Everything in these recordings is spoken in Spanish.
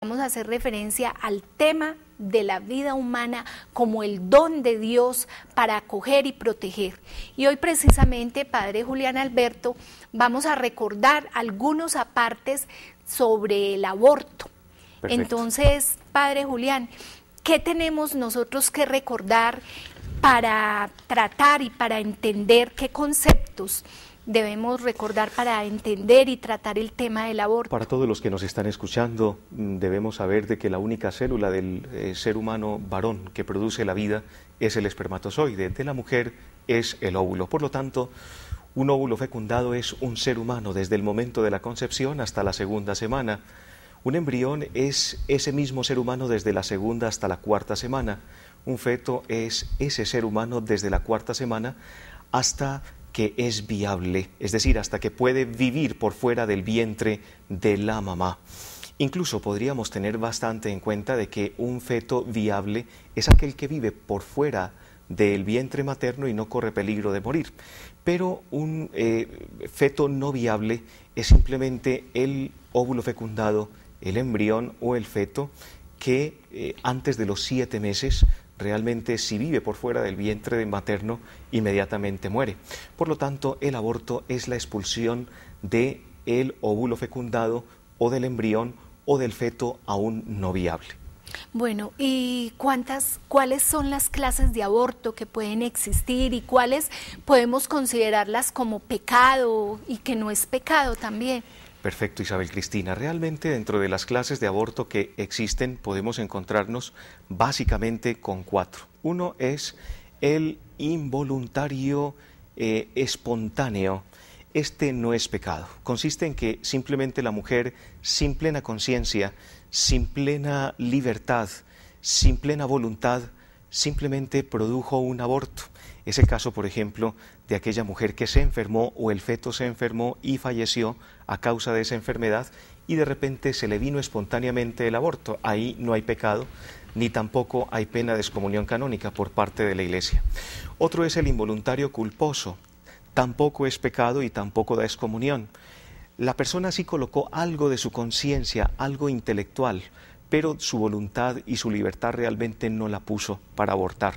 vamos a hacer referencia al tema de la vida humana como el don de Dios para acoger y proteger. Y hoy precisamente, Padre Julián Alberto, vamos a recordar algunos apartes sobre el aborto. Perfecto. Entonces, Padre Julián, ¿qué tenemos nosotros que recordar para tratar y para entender qué conceptos debemos recordar para entender y tratar el tema del aborto? Para todos los que nos están escuchando, debemos saber de que la única célula del ser humano varón que produce la vida es el espermatozoide, de la mujer es el óvulo. Por lo tanto, un óvulo fecundado es un ser humano desde el momento de la concepción hasta la segunda semana. Un embrión es ese mismo ser humano desde la segunda hasta la cuarta semana. Un feto es ese ser humano desde la cuarta semana hasta que es viable, es decir, hasta que puede vivir por fuera del vientre de la mamá. Incluso podríamos tener bastante en cuenta de que un feto viable es aquel que vive por fuera del vientre materno y no corre peligro de morir. Pero un feto no viable es simplemente el óvulo fecundado, el embrión o el feto que antes de los 7 meses realmente, si vive por fuera del vientre materno, inmediatamente muere. Por lo tanto, el aborto es la expulsión del óvulo fecundado o del embrión o del feto aún no viable. Bueno, ¿y cuáles son las clases de aborto que pueden existir y cuáles podemos considerarlas como pecado y que no es pecado también? Perfecto, Isabel Cristina. Realmente dentro de las clases de aborto que existen podemos encontrarnos básicamente con 4. Uno es el involuntario espontáneo. Este no es pecado. Consiste en que simplemente la mujer, sin plena conciencia, sin plena libertad, sin plena voluntad, simplemente produjo un aborto. Es el caso, por ejemplo, de aquella mujer que se enfermó o el feto se enfermó y falleció a causa de esa enfermedad y de repente se le vino espontáneamente el aborto. Ahí no hay pecado, ni tampoco hay pena de excomunión canónica por parte de la Iglesia. Otro es el involuntario culposo. Tampoco es pecado y tampoco da excomunión. La persona sí colocó algo de su conciencia, algo intelectual, pero su voluntad y su libertad realmente no la puso para abortar.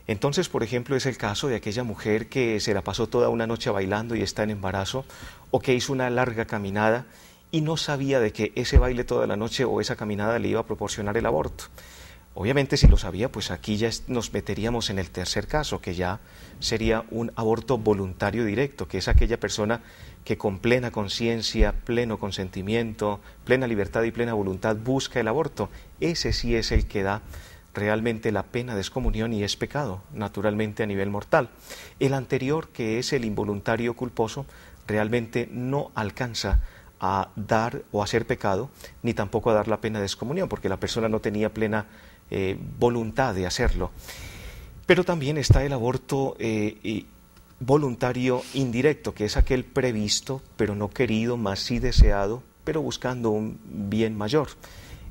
Entonces, por ejemplo, es el caso de aquella mujer que se la pasó toda una noche bailando y está en embarazo, o que hizo una larga caminada y no sabía de que ese baile toda la noche o esa caminada le iba a proporcionar el aborto. Obviamente, si lo sabía, pues aquí ya nos meteríamos en el tercer caso, que ya sería un aborto voluntario directo, que es aquella persona que con plena conciencia, pleno consentimiento, plena libertad y plena voluntad busca el aborto. Ese sí es el que da realmente la pena de excomunión y es pecado, naturalmente a nivel mortal. El anterior, que es el involuntario culposo, realmente no alcanza a dar o a ser pecado, ni tampoco a dar la pena de excomunión, porque la persona no tenía plena voluntad de hacerlo. Pero también está el aborto voluntario indirecto, que es aquel previsto, pero no querido, mas sí deseado, pero buscando un bien mayor.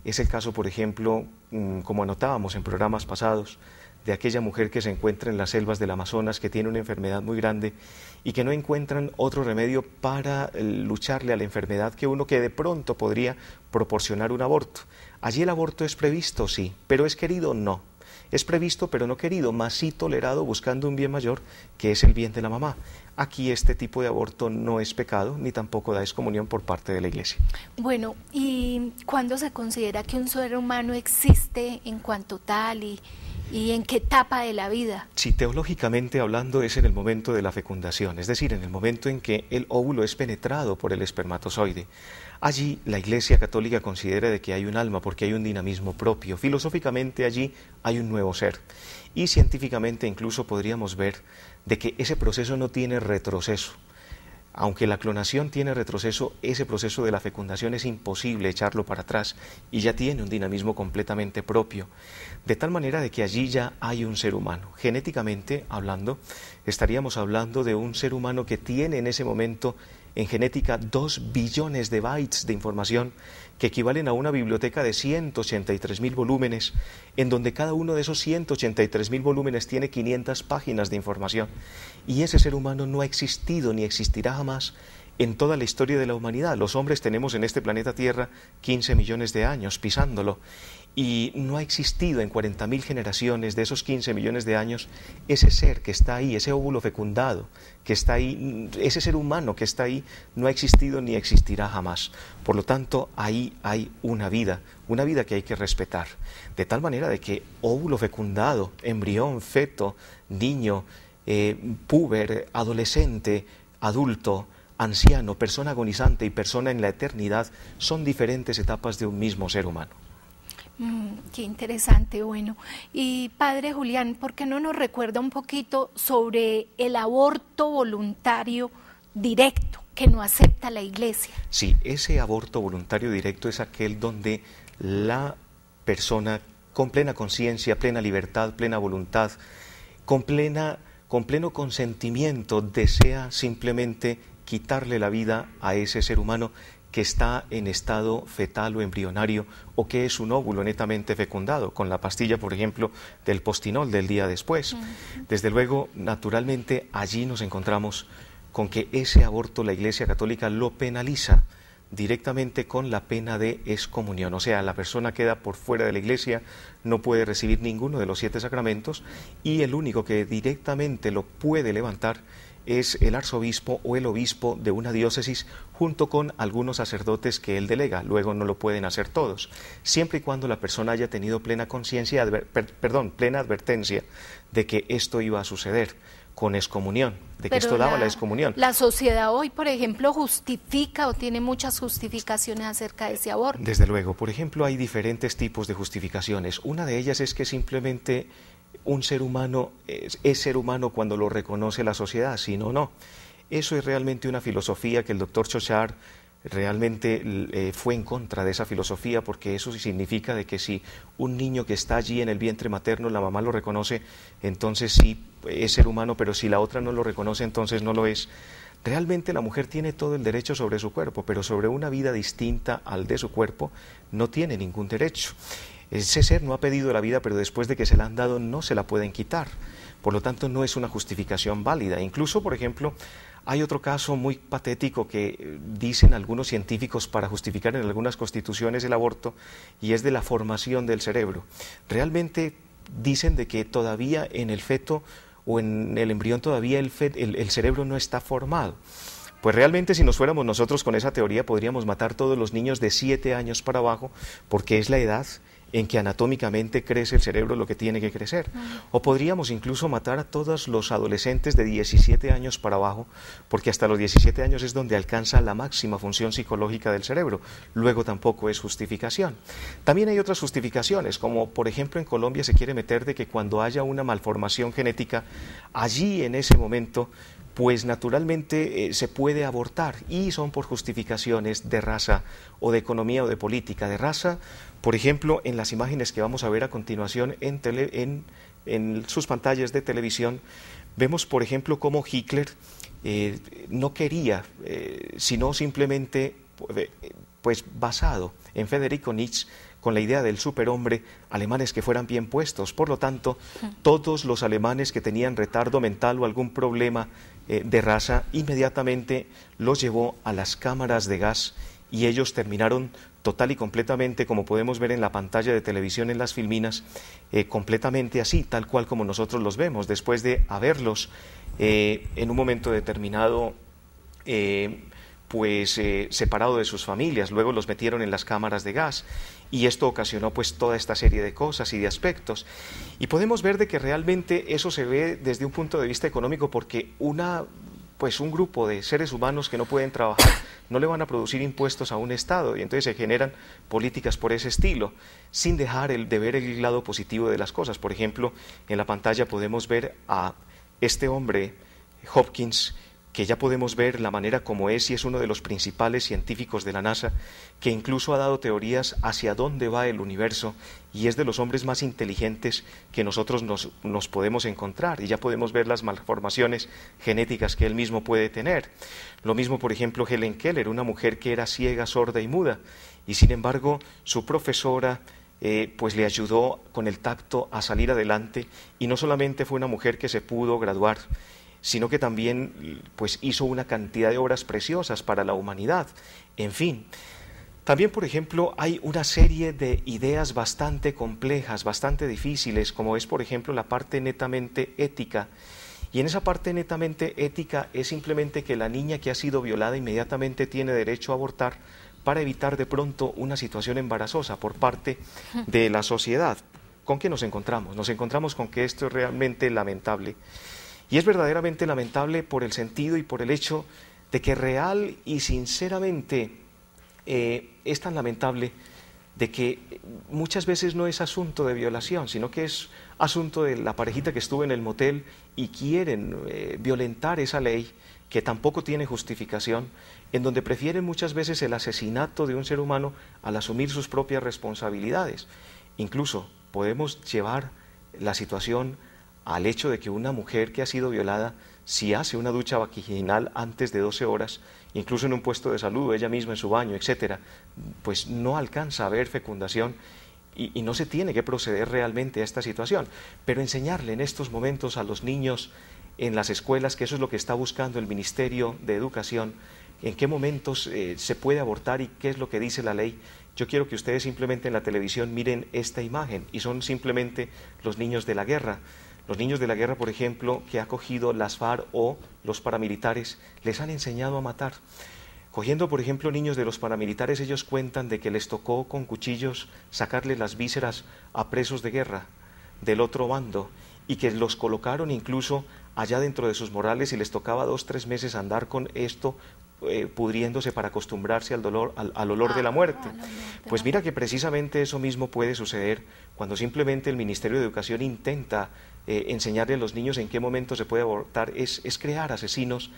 Es el caso, por ejemplo, como anotábamos en programas pasados, de aquella mujer que se encuentra en las selvas del Amazonas, que tiene una enfermedad muy grande y que no encuentran otro remedio para lucharle a la enfermedad que uno que de pronto podría proporcionar un aborto. Allí el aborto es previsto, sí, pero es querido, no. Es previsto pero no querido, mas sí tolerado buscando un bien mayor, que es el bien de la mamá. Aquí este tipo de aborto no es pecado, ni tampoco da excomunión por parte de la Iglesia. Bueno, ¿y cuándo se considera que un ser humano existe en cuanto tal y en qué etapa de la vida? Sí, teológicamente hablando es en el momento de la fecundación, es decir, en el momento en que el óvulo es penetrado por el espermatozoide. Allí la Iglesia Católica considera de que hay un alma porque hay un dinamismo propio. Filosóficamente allí hay un nuevo ser. Y científicamente incluso podríamos ver de que ese proceso no tiene retroceso. Aunque la clonación tiene retroceso, ese proceso de la fecundación es imposible echarlo para atrás y ya tiene un dinamismo completamente propio. De tal manera de que allí ya hay un ser humano. Genéticamente hablando, estaríamos hablando de un ser humano que tiene en ese momento en genética 2 billones de bytes de información que equivalen a una biblioteca de 183.000 volúmenes, en donde cada uno de esos 183.000 volúmenes tiene 500 páginas de información. Y ese ser humano no ha existido ni existirá jamás en toda la historia de la humanidad. Los hombres tenemos en este planeta Tierra 15 millones de años pisándolo, y no ha existido en 40.000 generaciones de esos 15 millones de años ese ser que está ahí, ese óvulo fecundado que está ahí, ese ser humano que está ahí, no ha existido ni existirá jamás. Por lo tanto, ahí hay una vida que hay que respetar, de tal manera de que óvulo fecundado, embrión, feto, niño, púber, adolescente, adulto, anciano, persona agonizante y persona en la eternidad son diferentes etapas de un mismo ser humano. Qué interesante, bueno. Y padre Julián, ¿por qué no nos recuerda un poquito sobre el aborto voluntario directo que no acepta la Iglesia? Sí, ese aborto voluntario directo es aquel donde la persona con plena conciencia, plena libertad, plena voluntad, con pleno consentimiento desea simplemente quitarle la vida a ese ser humano que está en estado fetal o embrionario, o que es un óvulo netamente fecundado, con la pastilla, por ejemplo, del postinol del día después. Desde luego, naturalmente, allí nos encontramos con que ese aborto la Iglesia Católica lo penaliza directamente con la pena de excomunión. O sea, la persona queda por fuera de la Iglesia, no puede recibir ninguno de los 7 sacramentos, y el único que directamente lo puede levantar es el arzobispo o el obispo de una diócesis, junto con algunos sacerdotes que él delega. Luego no lo pueden hacer todos, siempre y cuando la persona haya tenido plena conciencia, plena advertencia de que esto iba a suceder, con excomunión, de que esto daba la excomunión. La sociedad hoy, por ejemplo, justifica o tiene muchas justificaciones acerca de ese aborto. Desde luego, por ejemplo, hay diferentes tipos de justificaciones. Una de ellas es que simplemente un ser humano es ser humano cuando lo reconoce la sociedad, si no, no. Eso es realmente una filosofía que el doctor Chochar realmente fue en contra de esa filosofía, porque eso significa de que si un niño que está allí en el vientre materno, la mamá lo reconoce, entonces sí es ser humano, pero si la otra no lo reconoce, entonces no lo es. Realmente la mujer tiene todo el derecho sobre su cuerpo, pero sobre una vida distinta al de su cuerpo no tiene ningún derecho. Ese ser no ha pedido la vida, pero después de que se la han dado no se la pueden quitar. Por lo tanto, no es una justificación válida. Incluso, por ejemplo, hay otro caso muy patético que dicen algunos científicos para justificar en algunas constituciones el aborto, y es de la formación del cerebro. Realmente dicen de que todavía en el feto o en el embrión todavía el cerebro no está formado. Pues realmente, si nos fuéramos nosotros con esa teoría, podríamos matar todos los niños de 7 años para abajo, porque es la edad en que anatómicamente crece el cerebro lo que tiene que crecer. O podríamos incluso matar a todos los adolescentes de 17 años para abajo, porque hasta los 17 años es donde alcanza la máxima función psicológica del cerebro. Luego tampoco es justificación. También hay otras justificaciones, como por ejemplo en Colombia se quiere meter de que cuando haya una malformación genética, allí en ese momento pues naturalmente se puede abortar, y son por justificaciones de raza o de economía o de política. De raza, por ejemplo, en las imágenes que vamos a ver a continuación en sus pantallas de televisión, vemos por ejemplo cómo Hitler no quería, sino simplemente pues basado en Federico Nietzsche, con la idea del superhombre, alemanes que fueran bien puestos. Por lo tanto, todos los alemanes que tenían retardo mental o algún problema de raza, inmediatamente los llevó a las cámaras de gas, y ellos terminaron total y completamente, como podemos ver en la pantalla de televisión en las filminas, completamente así, tal cual como nosotros los vemos, después de haberlos en un momento determinado separado de sus familias. Luego los metieron en las cámaras de gas, y esto ocasionó pues toda esta serie de cosas y de aspectos. Y podemos ver de que realmente eso se ve desde un punto de vista económico, porque un grupo de seres humanos que no pueden trabajar no le van a producir impuestos a un Estado, y entonces se generan políticas por ese estilo, sin dejar de ver el lado positivo de las cosas. Por ejemplo, en la pantalla podemos ver a este hombre, Hopkins, que ya podemos ver la manera como es, y es uno de los principales científicos de la NASA, que incluso ha dado teorías hacia dónde va el universo, y es de los hombres más inteligentes que nosotros nos podemos encontrar, y ya podemos ver las malformaciones genéticas que él mismo puede tener. Lo mismo, por ejemplo, Helen Keller, una mujer que era ciega, sorda y muda, y sin embargo su profesora pues le ayudó con el tacto a salir adelante, y no solamente fue una mujer que se pudo graduar, sino que también pues hizo una cantidad de obras preciosas para la humanidad. En fin, también, por ejemplo, hay una serie de ideas bastante complejas, bastante difíciles, como es, por ejemplo, la parte netamente ética. Y en esa parte netamente ética es simplemente que la niña que ha sido violada inmediatamente tiene derecho a abortar para evitar de pronto una situación embarazosa por parte de la sociedad. ¿Con qué nos encontramos? Nos encontramos con que esto es realmente lamentable. Y es verdaderamente lamentable por el sentido y por el hecho de que real y sinceramente es tan lamentable de que muchas veces no es asunto de violación, sino que es asunto de la parejita que estuvo en el motel y quieren violentar esa ley que tampoco tiene justificación, en donde prefieren muchas veces el asesinato de un ser humano al asumir sus propias responsabilidades. Incluso podemos llevar la situación al hecho de que una mujer que ha sido violada, si hace una ducha vaginal antes de 12 horas, incluso en un puesto de salud, ella misma en su baño, etcétera, pues no alcanza a ver fecundación y no se tiene que proceder realmente a esta situación. Pero enseñarle en estos momentos a los niños en las escuelas, que eso es lo que está buscando el Ministerio de Educación, en qué momentos se puede abortar y qué es lo que dice la ley. Yo quiero que ustedes simplemente en la televisión miren esta imagen, y son simplemente los niños de la guerra. Los niños de la guerra, por ejemplo, que ha cogido las FARC o los paramilitares, les han enseñado a matar. Cogiendo, por ejemplo, niños de los paramilitares, ellos cuentan de que les tocó con cuchillos sacarle las vísceras a presos de guerra del otro bando, y que los colocaron incluso allá dentro de sus morrales y les tocaba 2 o 3 meses andar con esto, pudriéndose para acostumbrarse al dolor, al olor de la muerte. Pues mira que precisamente eso mismo puede suceder cuando simplemente el Ministerio de Educación intenta enseñarle a los niños en qué momento se puede abortar, es crear asesinos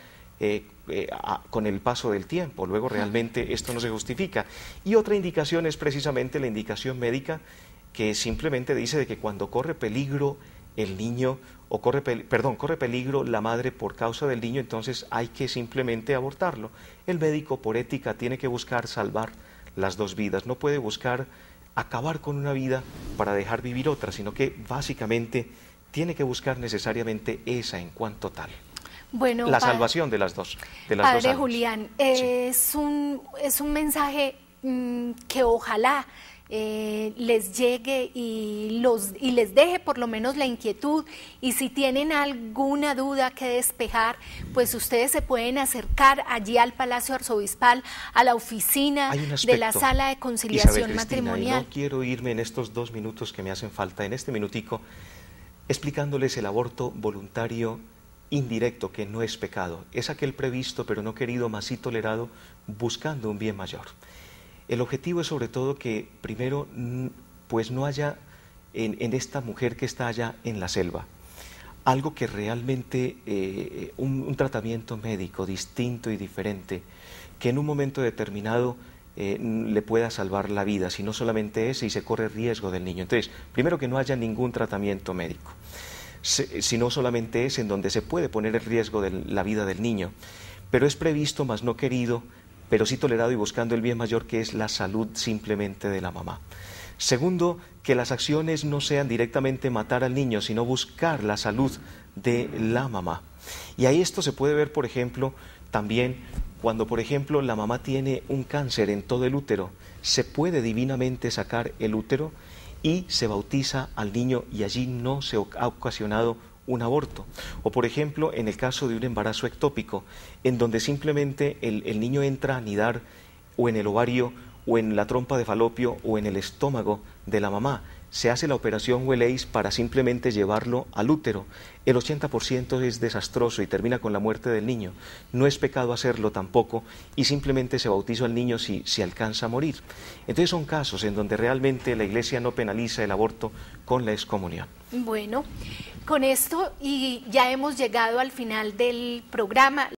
con el paso del tiempo. Luego realmente esto no se justifica. Y otra indicación es precisamente la indicación médica, que simplemente dice de que cuando corre peligro el niño, o corre peligro la madre por causa del niño, entonces hay que simplemente abortarlo. El médico, por ética, tiene que buscar salvar las 2 vidas, no puede buscar acabar con una vida para dejar vivir otra, sino que básicamente tiene que buscar necesariamente esa en cuanto tal. Bueno, la salvación de las dos. Padre Julián, es un mensaje que ojalá les llegue y les deje por lo menos la inquietud, y si tienen alguna duda que despejar, pues ustedes se pueden acercar allí al Palacio Arzobispal, a la oficina de la Sala de Conciliación Matrimonial. No quiero irme en estos 2 minutos que me hacen falta, en este minutico, explicándoles el aborto voluntario indirecto, que no es pecado, es aquel previsto pero no querido, mas sí tolerado, buscando un bien mayor. El objetivo es sobre todo que primero pues no haya en esta mujer que está allá en la selva algo que realmente, un tratamiento médico distinto y diferente, que en un momento determinado le pueda salvar la vida, si no solamente ese, y se corre riesgo del niño. Entonces, primero que no haya ningún tratamiento médico, sino solamente ese en donde se puede poner en riesgo de la vida del niño, pero es previsto, mas no querido, pero sí tolerado y buscando el bien mayor, que es la salud simplemente de la mamá. Segundo, que las acciones no sean directamente matar al niño, sino buscar la salud de la mamá. Y ahí esto se puede ver, por ejemplo, también cuando, por ejemplo, la mamá tiene un cáncer en todo el útero, se puede divinamente sacar el útero y se bautiza al niño, y allí no se ha ocasionado un aborto. O por ejemplo, en el caso de un embarazo ectópico, en donde simplemente el niño entra a anidar o en el ovario o en la trompa de falopio o en el estómago de la mamá, se hace la operación Weleis para simplemente llevarlo al útero. El 80% es desastroso y termina con la muerte del niño. No es pecado hacerlo tampoco, y simplemente se bautiza al niño si alcanza a morir. Entonces son casos en donde realmente la Iglesia no penaliza el aborto con la excomunión. Bueno, con esto y ya hemos llegado al final del programa.